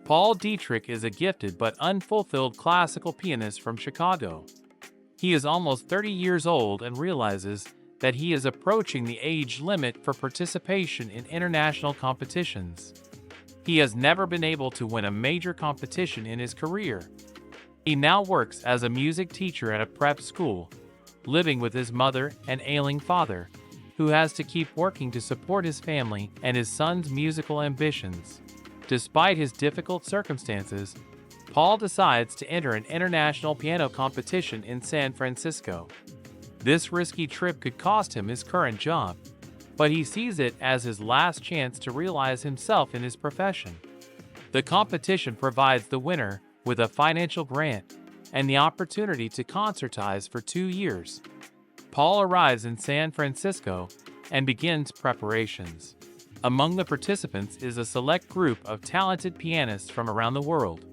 Paul Dietrich is a gifted but unfulfilled classical pianist from Chicago. He is almost 30 years old and realizes that he is approaching the age limit for participation in international competitions. He has never been able to win a major competition in his career. He now works as a music teacher at a prep school, living with his mother and ailing father, who has to keep working to support his family and his son's musical ambitions. Despite his difficult circumstances, Paul decides to enter an international piano competition in San Francisco. This risky trip could cost him his current job, but he sees it as his last chance to realize himself in his profession. The competition provides the winner with a financial grant and the opportunity to concertize for 2 years. Paul arrives in San Francisco and begins preparations. Among the participants is a select group of talented pianists from around the world.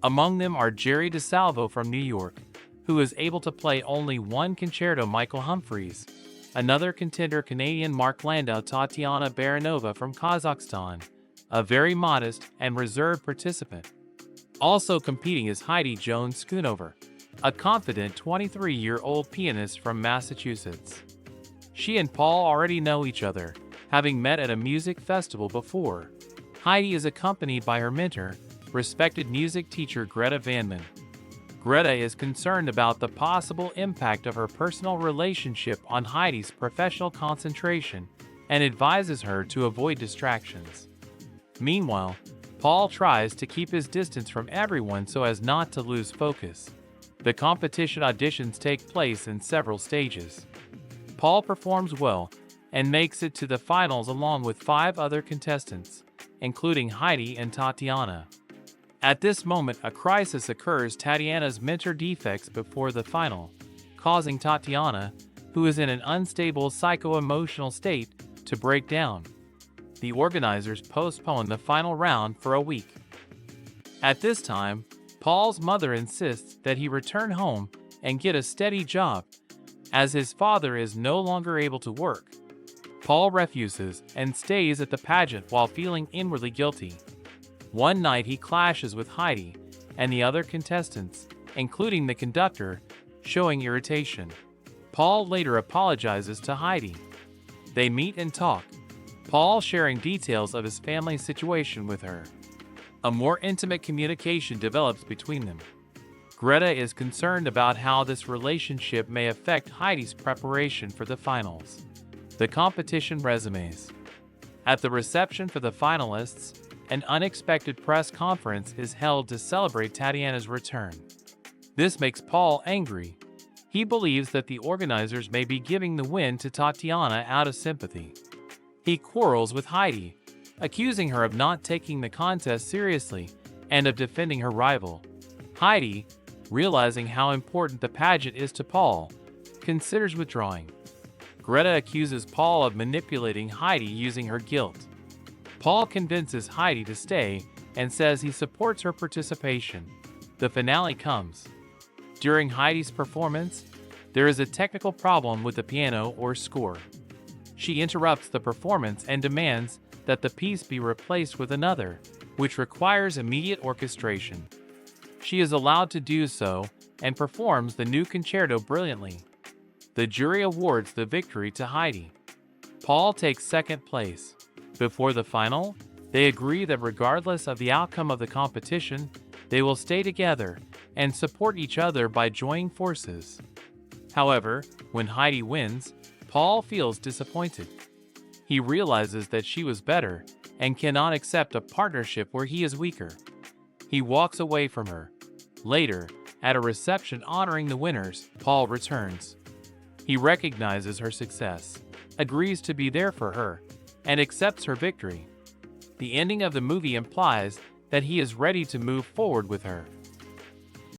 Among them are Jerry DeSalvo from New York, who is able to play only one concerto, Michael Humphreys, another contender Canadian Mark Landau, Tatiana Baranova from Kazakhstan, a very modest and reserved participant. Also competing is Heidi Jones Schoonover, a confident 23-year-old pianist from Massachusetts. She and Paul already know each other, having met at a music festival before. Heidi is accompanied by her mentor, respected music teacher Greta Vanman. Greta is concerned about the possible impact of her personal relationship on Heidi's professional concentration and advises her to avoid distractions. Meanwhile, Paul tries to keep his distance from everyone so as not to lose focus. The competition auditions take place in several stages. Paul performs well and makes it to the finals along with 5 other contestants, including Heidi and Tatiana. At this moment, a crisis occurs. Tatiana's mentor defects before the final, causing Tatiana, who is in an unstable psycho-emotional state, to break down. The organizers postpone the final round for a week. At this time, Paul's mother insists that he return home and get a steady job, as his father is no longer able to work. Paul refuses and stays at the pageant while feeling inwardly guilty. One night he clashes with Heidi and the other contestants, including the conductor, showing irritation. Paul later apologizes to Heidi. They meet and talk, Paul sharing details of his family situation with her. A more intimate communication develops between them. Greta is concerned about how this relationship may affect Heidi's preparation for the finals. The competition resumes. At the reception for the finalists, an unexpected press conference is held to celebrate Tatiana's return. This makes Paul angry. He believes that the organizers may be giving the win to Tatiana out of sympathy. He quarrels with Heidi, accusing her of not taking the contest seriously and of defending her rival. Heidi, realizing how important the pageant is to Paul, considers withdrawing. Greta accuses Paul of manipulating Heidi using her guilt. Paul convinces Heidi to stay and says he supports her participation. The finale comes. During Heidi's performance, there is a technical problem with the piano or score. She interrupts the performance and demands that the piece be replaced with another, which requires immediate orchestration. She is allowed to do so and performs the new concerto brilliantly. The jury awards the victory to Heidi. Paul takes second place. Before the final, they agree that regardless of the outcome of the competition, they will stay together and support each other by joining forces. However, when Heidi wins, Paul feels disappointed. He realizes that she was better and cannot accept a partnership where he is weaker. He walks away from her. Later, at a reception honoring the winners, Paul returns. He recognizes her success, agrees to be there for her, and accepts her victory. The ending of the movie implies that he is ready to move forward with her.